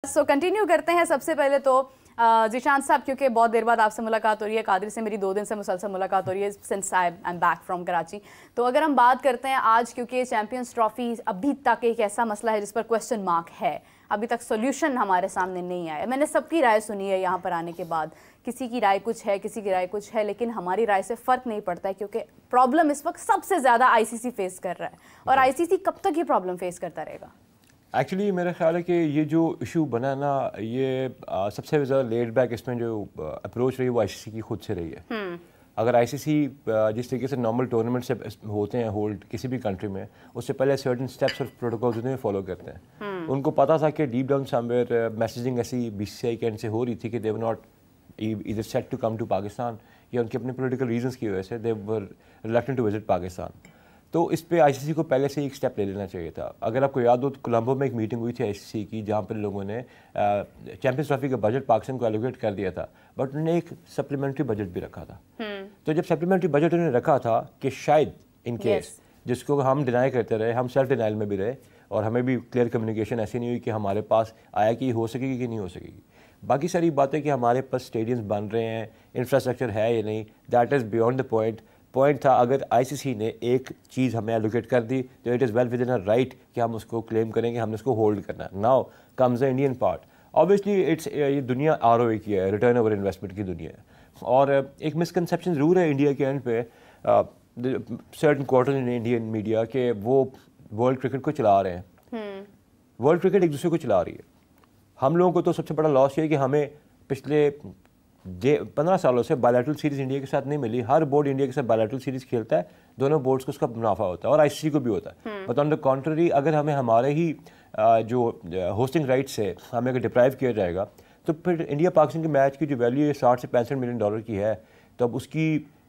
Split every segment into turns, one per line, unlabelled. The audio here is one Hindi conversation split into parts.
सो कंटिन्यू करते हैं। सबसे पहले तो जिशान साहब, क्योंकि बहुत देर बाद आपसे मुलाकात हो रही है, कादिर से मेरी 2 दिन से मुसलसल मुलाकात हो रही है since I am back from Karachi. तो अगर हम बात करते हैं आज, क्योंकि चैंपियंस ट्रॉफी अभी तक एक ऐसा मसला है जिस पर क्वेश्चन मार्क है, अभी तक सोल्यूशन हमारे सामने नहीं आया। मैंने सबकी राय सुनी है यहाँ पर आने के बाद, किसी की राय कुछ है, किसी की राय कुछ है, लेकिन हमारी राय से फ़र्क नहीं पड़ता है, क्योंकि प्रॉब्लम इस वक्त सबसे ज़्यादा आईसीसी फेस कर रहा है। और आईसीसी कब तक ये प्रॉब्लम फेस करता रहेगा?
एक्चुअली मेरा ख्याल है कि ये जो इशू बना ना, ये सबसे ज़्यादा लेट बैक इसमें जो अप्रोच रही वो आईसीसी की खुद से रही है। अगर आईसीसी जिस तरीके से नॉर्मल टूर्नामेंट से होते हैं होल्ड किसी भी कंट्री में, उससे पहले सर्टेन स्टेप्स और प्रोटोकॉल्स उन्हें फॉलो करते हैं। उनको पता था कि डीप डाउन समवेयर मैसेजिंग ऐसी बीसीसीआई के एंड से हो रही थी कि दे वर नॉट इधर set to come to Pakistan, या उनके अपने पॉलिटिकल रीजंस की वजह से they were reluctant to visit Pakistan. तो इस पे आईसीसी को पहले से एक स्टेप ले लेना चाहिए था। अगर आपको याद हो तो कोलंबो में एक मीटिंग हुई थी आईसीसी की, जहाँ पर लोगों ने चैंपियंस ट्रॉफी का बजट पाकिस्तान को एलोकेट कर दिया था, बट उन्होंने एक सप्लीमेंट्री बजट भी रखा था। तो जब सप्लीमेंट्री बजट उन्होंने रखा था कि शायद इन केस, जिसको हम डिनाई करते रहे, हम सेल्फ डिनाइल में भी रहे और हमें भी क्लियर कम्युनिकेशन ऐसी नहीं हुई कि हमारे पास आया कि हो सकेगी कि नहीं हो सकेगी। बाकी सारी बातें कि हमारे पास स्टेडियम्स बन रहे हैं, इंफ्रास्ट्रक्चर है या नहीं, that is beyond the point था अगर आईसीसी ने एक चीज़ हमें एलोकेट कर दी तो it is well with in a right कि हम उसको क्लेम करेंगे, हमने उसको होल्ड करना है। Now comes the Indian part. Obviously ये दुनिया आरओए की है, रिटर्न ओवर इन्वेस्टमेंट की दुनिया है, और एक मिसकंसेप्शन ज़रूर है इंडिया के एंड पे, certain quarter in Indian media के वो वर्ल्ड क्रिकेट को चला रहे हैं। वर्ल्ड क्रिकेट एक दूसरे को चला रही है। हम लोगों को तो सबसे बड़ा लॉस ये है कि हमें पिछले 15 सालों से बायलैटरल सीरीज़ इंडिया के साथ नहीं मिली। हर बोर्ड इंडिया के साथ बायलैटरल सीरीज़ खेलता है, दोनों बोर्ड्स को उसका मुनाफा होता है और आईसीसी को भी होता है। बट ऑन द कॉन्ट्ररी, अगर हमें हमारे ही जो होस्टिंग राइट्स है हमें अगर डिप्राइव किया जाएगा, तो फिर इंडिया पाकिस्तान के मैच की जो वैल्यू 60 से 65 मिलियन डॉलर की है, तो अब उसकी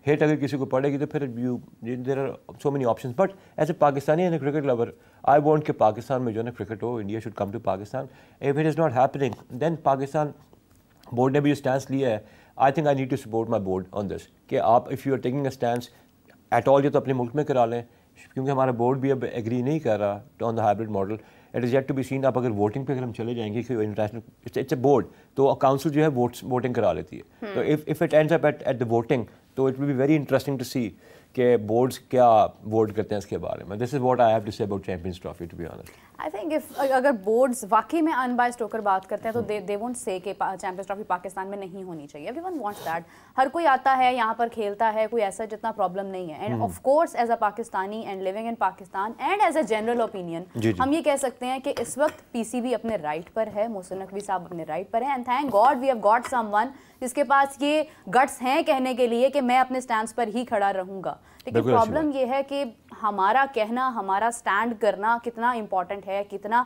हिट अगर किसी को पड़ेगी तो फिर there are so many options. But as a Pakistani and cricket lover, I want कि पाकिस्तान में जो है क्रिकेट हो, India should come to Pakistan. If it is not happening, then Pakistan board ने भी जो स्टैंस लिया है, I think I need to support my board on this कि आप if you are taking a stance at all, ये तो अपने मुल्क में करा लें, क्योंकि हमारा बोर्ड भी अब एग्री नहीं कर रहा on the hybrid model. It is yet to be seen. आप अगर वोटिंग पे अगर हम चले जाएंगे कि इंटरनेशनल इट्स ए बोर्ड, तो काउंसिल जो है वोटिंग करा लेती है। तो if it ends up at the voting, तो it will be very interesting to see कि बोर्ड्स क्या वोट करते हैं इसके बारे में। This is what I have to say about champions trophy, to be honest.
I think if अगर बोर्ड्स वाकई में अनबाइस्ड होकर बात करते हैं तो दे वोंट से कि चैंपियंस ट्रॉफी पाकिस्तान में नहीं होनी चाहिए। Everyone wants that. हर कोई आता है यहाँ पर खेलता है, कोई ऐसा जितना प्रॉब्लम नहीं है। And of course as a Pakistani and living in Pakistan and as a general opinion, हम ये कह सकते हैं कि इस वक्त पीसीबी अपने राइट पर है, मोहसिन नकवी साहब अपने राइट पर है। And thank God we have got someone जिसके पास ये गट्स हैं कहने के लिए कि मैं अपने स्टैंड पर ही खड़ा रहूंगा। लेकिन प्रॉब्लम ये है कि हमारा कहना, हमारा स्टैंड करना कितना इंपॉर्टेंट है, कितना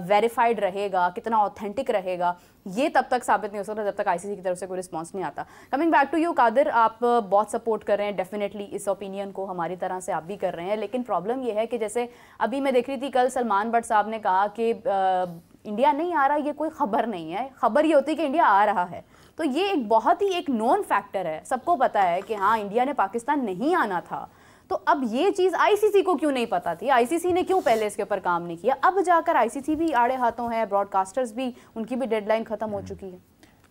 वेरीफाइड रहेगा, कितना ऑथेंटिक रहेगा, ये तब तक साबित नहीं हो सकता जब तक आईसीसी की तरफ से कोई रिस्पांस नहीं आता। Coming back to you Qadir, आप बहुत सपोर्ट कर रहे हैं डेफिनेटली इस ओपिनियन को, हमारी तरह से आप भी कर रहे हैं। लेकिन प्रॉब्लम ये है कि जैसे अभी मैं देख रही थी, कल सलमान बट साहब ने कहा कि इंडिया नहीं आ रहा, ये कोई खबर नहीं है, खबर ये होती है कि इंडिया आ रहा है। तो ये एक बहुत ही एक नोन फैक्टर है, सबको पता है कि हाँ इंडिया ने पाकिस्तान नहीं आना था। तो अब ये चीज़ आईसीसी को क्यों नहीं पता थी? आईसीसी ने क्यों पहले इसके ऊपर काम नहीं किया? अब जाकर आईसीसी भी आड़े हाथों है, ब्रॉडकास्टर्स भी, उनकी भी डेडलाइन ख़त्म हो चुकी है।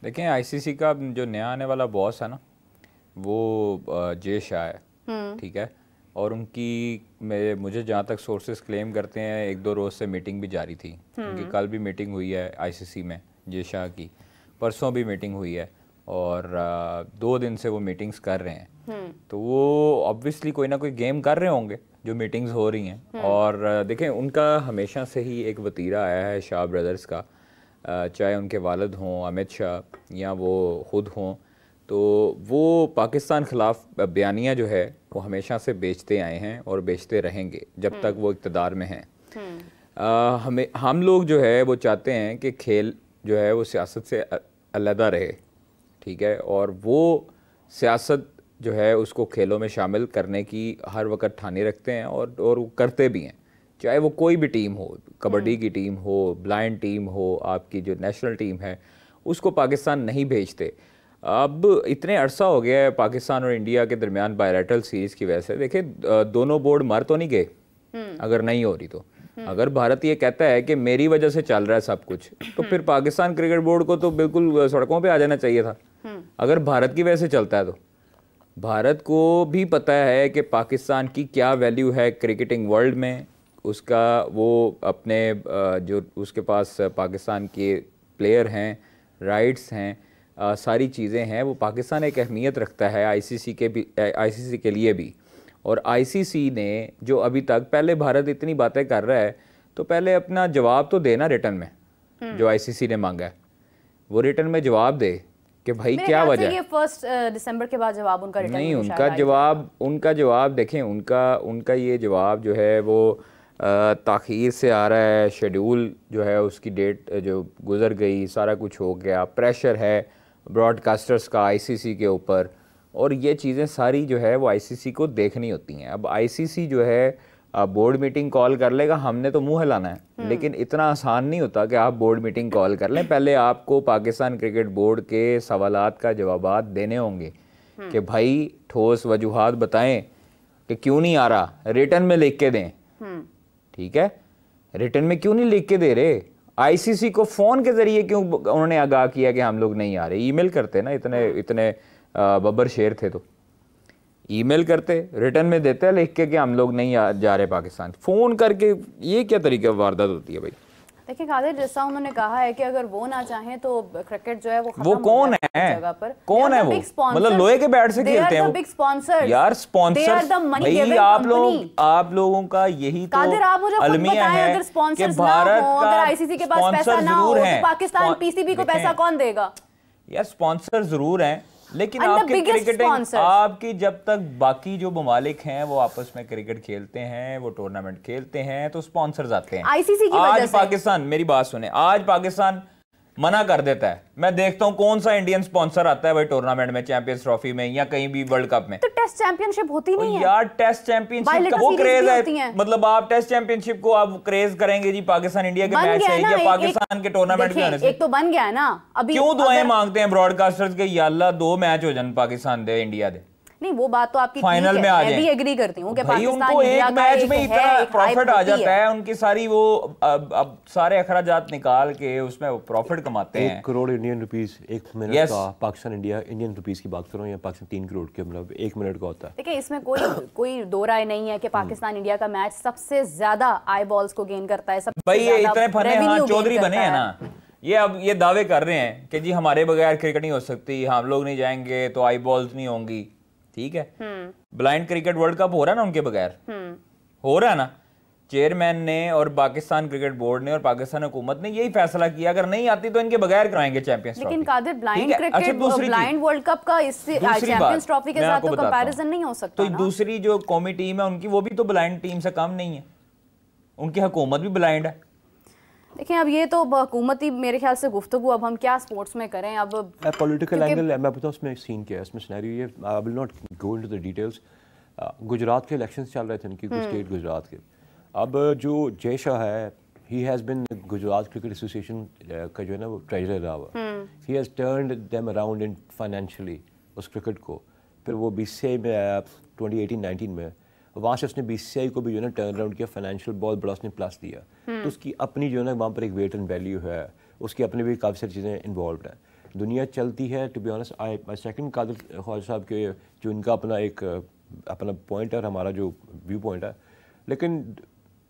देखें, आईसीसी का जो नया आने वाला बॉस है ना, वो जे शाह है, ठीक है, और उनकी मुझे जहाँ तक सोर्सेज क्लेम करते हैं 1-2 रोज़ से मीटिंग भी जारी थी। उनकी कल भी मीटिंग हुई है आईसीसी में जे शाह की, परसों भी मीटिंग हुई है, और 2 दिन से वो मीटिंग्स कर रहे हैं। तो वो ऑब्वियसली कोई ना कोई गेम कर रहे होंगे जो मीटिंग्स हो रही हैं। और देखें, उनका हमेशा से ही एक वतीरा आया है शाह ब्रदर्स का, चाहे उनके वालिद हों अमित शाह या वो ख़ुद हों, तो वो पाकिस्तान ख़िलाफ़ बयानियाँ जो है वो हमेशा से बेचते आए हैं और बेचते रहेंगे जब तक वो इक़्तिदार में हैं। हम लोग जो है वो चाहते हैं कि खेल जो है वो सियासत से अलहदा रहे, ठीक है, और वो सियासत जो है उसको खेलों में शामिल करने की हर वक्त ठानी रखते हैं और वो करते भी हैं। चाहे वो कोई भी टीम हो, कबड्डी की टीम हो, ब्लाइंड टीम हो, आपकी जो नेशनल टीम है, उसको पाकिस्तान नहीं भेजते। अब इतने अरसा हो गया है पाकिस्तान और इंडिया के दरमियान बायलैटरल सीरीज़ की वजह से। देखिए, दोनों बोर्ड मर तो नहीं गए अगर नहीं हो रही तो, अगर भारत ये कहता है कि मेरी वजह से चल रहा है सब कुछ, तो फिर पाकिस्तान क्रिकेट बोर्ड को तो बिल्कुल सड़कों पे आ जाना चाहिए था। अगर भारत की वजह से चलता है तो भारत को भी पता है कि पाकिस्तान की क्या वैल्यू है क्रिकेटिंग वर्ल्ड में, उसका वो अपने जो उसके पास पाकिस्तान के प्लेयर हैं, राइट्स हैं, सारी चीज़ें हैं, वो पाकिस्तान एक अहमियत रखता है आईसीसी के लिए भी। और आईसीसी ने जो अभी तक, पहले भारत इतनी बातें कर रहा है तो पहले अपना जवाब तो देना रिटर्न में, जो आईसीसी ने मांगा है वो रिटर्न में जवाब दे कि भाई क्या वजह है।
1 दिसंबर के बाद जवाब उनका रिटर्न
नहीं, उनका जवाब देखें, उनका ये जवाब जो है वो ताख़ीर से आ रहा है, शेड्यूल जो है उसकी डेट जो गुजर गई, सारा कुछ हो गया, प्रेशर है ब्रॉडकास्टर्स का आईसीसी के ऊपर, और ये चीज़ें सारी जो है वो आईसीसी को देखनी होती हैं। अब आईसीसी जो है बोर्ड मीटिंग कॉल कर लेगा, हमने तो मुंह हिलाना है, लेकिन इतना आसान नहीं होता कि आप बोर्ड मीटिंग कॉल कर लें। पहले आपको पाकिस्तान क्रिकेट बोर्ड के सवालात का जवाबात देने होंगे कि भाई ठोस वजूहात बताएं कि क्यों नहीं आ रहा, रिटर्न में लिख के दें। ठीक है, रिटर्न में क्यों नहीं लिख के दे रहे? आईसीसी को फ़ोन के ज़रिए क्यों उन्होंने आगाह किया कि हम लोग नहीं आ रहे? ईमेल करते ना, इतने बब्बर शेर थे तो ईमेल करते, रिटर्न में देते लिख के कि हम लोग नहीं जा रहे पाकिस्तान, फ़ोन करके। ये क्या तरीका वारदात होती है भाई?
देखिए कादिर, जैसा उन्होंने कहा है कि अगर वो ना चाहें तो क्रिकेट जो है वो
कौन है
जगह पर।
कौन है वो? मतलब लोहे के बैट से खेलते हैं वो।
बिग स्पॉन्सर्स
यार, स्पॉन्सर्स भाई आप लोगों का यही तो अलमिया है कि भारत का
आईसीसी के पास पैसा ना हो तो पाकिस्तान पीसीबी को पैसा कौन देगा?
यार स्पॉन्सर जरूर हैं, लेकिन आपकी क्रिकेटिंग, आपकी जब तक बाकी जो ममालिक हैं वो आपस में क्रिकेट खेलते हैं, वो टूर्नामेंट खेलते हैं, तो स्पॉन्सर्स आते हैं
आईसीसी की वजह से।
आज पाकिस्तान, मेरी बात सुने, आज पाकिस्तान मना कर देता है, मैं देखता हूं कौन सा इंडियन स्पॉन्सर आता है भाई टूर्नामेंट में, चैंपियंस ट्रॉफी में या कहीं भी वर्ल्ड कप में।
तो टेस्ट चैंपियनशिप होती नहीं है
यार, टेस्ट चैंपियनशिप का वो क्रेज है, मतलब आप टेस्ट चैंपियनशिप को आप क्रेज करेंगे जी पाकिस्तान इंडिया के मैच से या पाकिस्तान के टूर्नामेंट के आने से?
एक तो बन गया है ना। अभी
क्यों दुआएं मांगते हैं ब्रॉडकास्टर्स के, या अल्लाह 2 मैच हो जाए पाकिस्तान दे इंडिया दे?
नहीं, वो बात तो आपकी
फाइनल में आ जाए,
मैं भी एग्री करती हूं कि
पाकिस्तान उनको एक मैच में इतना प्रॉफिट आ जाता है, उनकी सारी वो अब सारे अखराजात निकाल के उसमें प्रॉफिट कमाते हैं।
1 करोड़ इंडियन रुपीस 1 मिनट का। पाकिस्तान इंडिया इंडियन रुपीस की बात करो या पाकिस्तान 3 करोड़ के मतलब 1 मिनट का होता है।
देखिए, इसमें कोई दो राय नहीं है कि पाकिस्तान इंडिया का मैच सबसे ज्यादा आई बॉल्स को गेन करता है।
भाई ये इतने फने हाथ चौधरी बने हैं ना, ये अब ये दावे कर रहे हैं कि जी हमारे बगैर क्रिकेट नहीं हो सकती, हम लोग नहीं जाएंगे तो आई बॉल्स नहीं होंगी। ठीक है, ब्लाइंड क्रिकेट वर्ल्ड कप हो रहा है ना उनके बगैर, हो रहा है ना। चेयरमैन ने और पाकिस्तान क्रिकेट बोर्ड ने और पाकिस्तान हुकूमत ने यही फैसला किया, अगर नहीं आती तो इनके बगैर कराएंगे चैंपियंस ट्रॉफी।
लेकिन Qadir, blind cricket blind world cup का इससे चैंपियंस ट्रॉफी के साथ तो कंपैरिजन नहीं हो सकता।
तो दूसरी जो कौमी टीम है उनकी, वो भी तो ब्लाइंड टीम से कम नहीं है, उनकी हुकूमत भी ब्लाइंड है।
देखिए, अब ये तो हुकूमती मेरे ख्याल से गुफ्तगू, अब हम क्या स्पोर्ट्स में करें। अब
पॉलिटिकल एंगल मैं बताऊँ उसमें सीन क्या है, इसमें सिनेरियो ये, I will not go into the details. Gujarat के इलेक्शंस चल रहे थे उनकी, स्टेट गुजरात के। अब जो जय शाह है, he has been Gujarat cricket association का जो है ना वो ट्रेजरर रहा हुआ, he has turned them around in financially उस क्रिकेट को। फिर वो बीसीसीआई में आया 2018-19 में, वहाँ से उसने बीसीसीआई को भी जो है ना टर्न अराउंड किया, फाइनेंशियल बहुत बड़ा उसने प्लस दिया। तो उसकी अपनी जो है ना वहाँ पर एक वेट एंड वैल्यू है, उसकी अपनी भी काफ़ी सारी चीज़ें इन्वॉल्व हैं। दुनिया चलती है, to be honest I second Qadir Khawaja साहब के जो उनका अपना पॉइंट है और हमारा जो व्यू पॉइंट है, लेकिन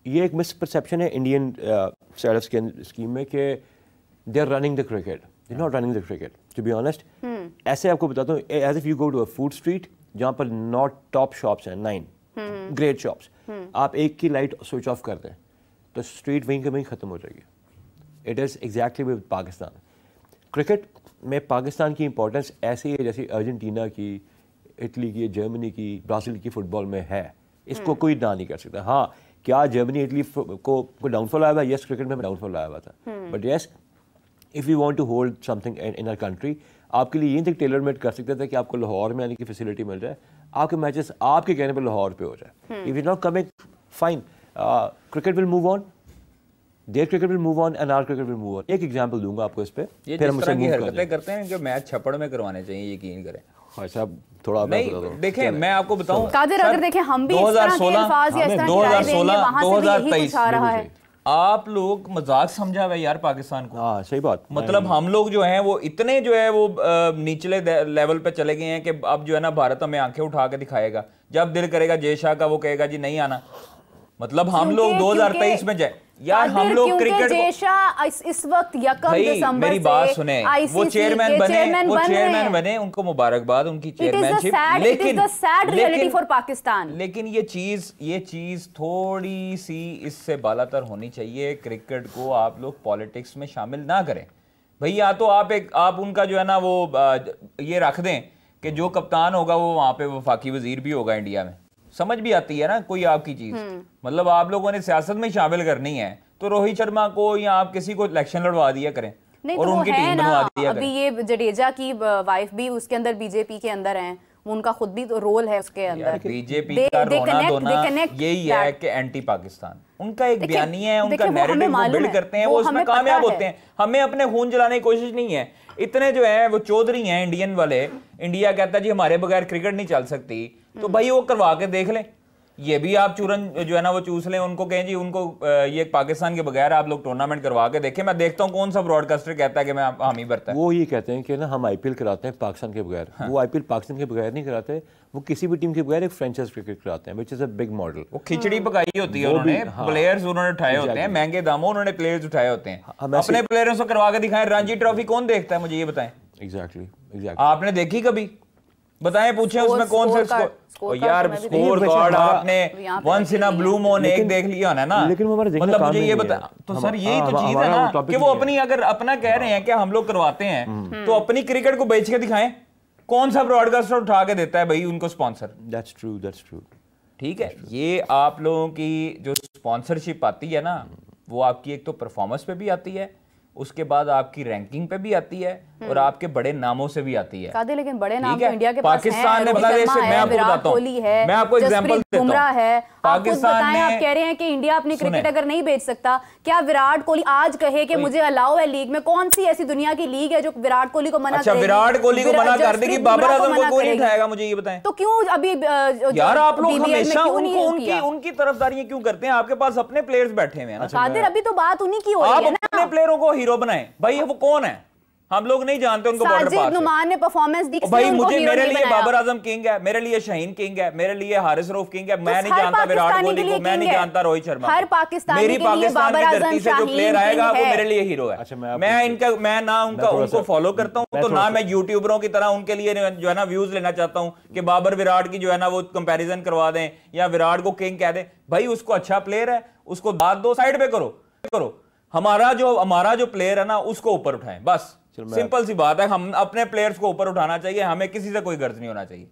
ये एक मिसपरसेप्शन है इंडियन साइड ऑफ स्कीम में कि they are running the cricket, they are not running the cricket, to be honest. ऐसे आपको बताता हूँ, as if you go to a food street जहाँ पर नॉट टॉप शॉप्स हैं, 9 ग्रेट शॉप्स, आप एक की लाइट स्विच ऑफ कर दें तो स्ट्रीट वहीं के वहीं ख़त्म हो जाएगी। It is exactly with Pakistan. Cricket में पाकिस्तान की इंपॉर्टेंस ऐसी है जैसे अर्जेंटीना की, इटली की, जर्मनी की, ब्राज़ील की फुटबॉल में है। इसको कोई ना नहीं कर सकता। हाँ, क्या जर्मनी इटली को डाउनफॉल आया हुआ? यस, क्रिकेट में डाउनफॉल आया हुआ था, but yes, if you want to hold something in our country, आपके लिए ये तक टेलर मेड कर सकते थे कि आपको लाहौर में आने की फैसिलिटी मिल जाए, आपके मैचेस आपके कहने पर लाहौर पे हो जाए। If you not coming, fine, cricket will move on, there cricket will move on and our cricket will move on. एक एग्जांपल दूंगा आपको इस पे,
फिर हम उसकी हरकतें करते हैं जो मैच छप्पड़ में करवाने चाहिए, यकीन करें।
साहब थोड़ा
नहीं देखें, मैं आपको बताऊं
कादिर, अगर देखें हम भी इस तरह के अल्फाज या इस तरह की राय देंगे, वहां से भी यही कुछ आ रहा है।
आप लोग मजाक समझा हुआ है यार पाकिस्तान को।
हाँ सही बात।
मतलब हम लोग जो हैं वो इतने जो है वो निचले लेवल पे चले गए हैं कि अब जो है ना भारत हमें आंखें उठा के दिखाएगा, जब दिल करेगा जय शाह का वो कहेगा जी नहीं आना। मतलब हम लोग 2023 में जाए यार, हम लोग क्रिकेट
इस वक्त 1 दिसंबर
मेरी बात सुने, वो चेयरमैन बने, उनको मुबारकबाद उनकी चेयरमैनशिप। लेकिन ये चीज थोड़ी सी इससे बालातर होनी चाहिए। क्रिकेट को आप लोग पॉलिटिक्स में शामिल ना करें भाई। या तो आप उनका जो है ना वो ये रख दें कि जो कप्तान होगा वो वहां पे वफाकी वजीर भी होगा इंडिया में। समझ भी आती है ना कोई आपकी चीज। मतलब आप लोगों ने सियासत में शामिल करनी है तो रोहित शर्मा को या आप किसी को इलेक्शन लड़वा दिया करें और
तो
उनकी टीम बनवा दिया करें।
अभी ये जडेजा की वाइफ भी उसके अंदर बीजेपी के अंदर हैं, उनका खुद भी तो रोल है उसके अंदर।
बीजेपी का रोना धोना यही है कि एंटी पाकिस्तान उनका एक बयानिया है, उनका नैरेटिव वो बिल्ड करते हैं, वो उसमें कामयाब होते हैं। हमें अपने खून जलाने की कोशिश नहीं है। इतने जो है वो चौधरी हैं इंडियन वाले, इंडिया कहता है जी हमारे बगैर क्रिकेट नहीं चल सकती, तो भाई वो करवा के देख लें। ये भी आप चूरन जो है ना वो चूस लें, उनको कहें जी उनको ये पाकिस्तान के बगैर आप लोग टूर्नामेंट करवा के देखें। मैं देखता हूँ कौन सा ब्रॉडकास्टर कहता है कि मैं हामी भरता है।
वो ये कहते हैं कि ना हम आईपीएल कराते हैं पाकिस्तान के बगैर। हाँ। वो आईपीएल पाकिस्तान के बगैर नहीं कराते, वो किसी भी टीम के बगैर एक फ्रेंचाइज क्रिकेट कराते हैं, which is a big model.
वो खिचड़ी पकाई होती है उन्होंने, प्लेयर्स उन्होंने उठाए होते हैं, महंगे दामों उन्होंने प्लेयर्स उठाए होते हैं। अपने प्लेयर्स को करवा के दिखाएं। रणजी ट्रॉफी कौन देखता है मुझे ये बताएं।
एग्जैक्टली
आपने देखी कभी? बताएं, पूछें उसमें कौन से स्कोर यार स्कोर कार्ड आपने once in a blue moon एक देख लिया ना।
लेकिन वो हमारे
मतलब मुझे ये बता तो सर यही तो चीज है ना कि वो अपनी अगर अपना कह रहे हैं कि हम लोग करवाते हैं तो अपनी क्रिकेट को बेच के दिखाएं। कौन सा ब्रॉडकास्टर उठा के देता है भाई उनको स्पॉन्सर?
That's true. ठीक
है, ये आप लोगों की जो स्पॉन्सरशिप आती है ना वो आपकी एक तो परफॉर्मेंस पे भी आती है, उसके बाद आपकी रैंकिंग पे भी आती है और आपके बड़े नामों से भी आती है।
कादे, लेकिन बड़े नाम तो इंडिया के
पाकिस्तान ने बांग्लादेश से, मैं आपको बताता हूं, मैं आपको एग्जांपल देता हूं।
पाकिस्तान ने, आप कह रहे हैं कि इंडिया अपनी क्रिकेट अगर नहीं बेच सकता, क्या विराट कोहली आज कहे कि मुझे अलाउ है लीग में? कौन सी ऐसी दुनिया की लीग है जो विराट कोहली को मना करेगी?
अच्छा, विराट कोहली को मना कर देगी, बाबर आजम को कोई नहीं उठाएगा, मुझे ये बताएं।
तो क्यों अभी
यार आप लोग हमेशा उनकी तरफदारी क्यों करते हैं? आपके पास अपने प्लेयर्स बैठे हुए हैं।
कादिर, अभी तो बात उन्हीं की हो रही है ना।
अपने प्लेयरों को हीरो बनाएं भाई। वो कौन है? हम लोग नहीं जानते उनको।
साजिद नुमान ने परफॉर्मेंस दी
भाई, मुझे मेरे लिए बाबर आजम किंग है, मेरे लिए शाहीन किंग है, मेरे लिए हारिस रऊफ किंग है। मैं नहीं जानता विराट कोहली को, मैं नहीं जानता रोहित शर्मा।
हर पाकिस्तानी
मेरी पाकिस्तान की धरती से जो प्लेयर आएगा वो मेरे लिए हीरो है। मैं ना उनको फॉलो करता हूँ तो ना मैं यूट्यूबरों की तरह उनके लिए जो है ना व्यूज लेना चाहता हूँ कि बाबर विराट की जो है ना वो कंपेरिजन करवा दें या विराट को किंग कह दें। भाई उसको अच्छा प्लेयर है, उसको बात दो, साइड पे करो। हमारा जो प्लेयर है ना उसको ऊपर उठाएं, बस सिंपल सी बात है। हम अपने प्लेयर्स को ऊपर उठाना चाहिए, हमें किसी से कोई गर्ज नहीं होना चाहिए।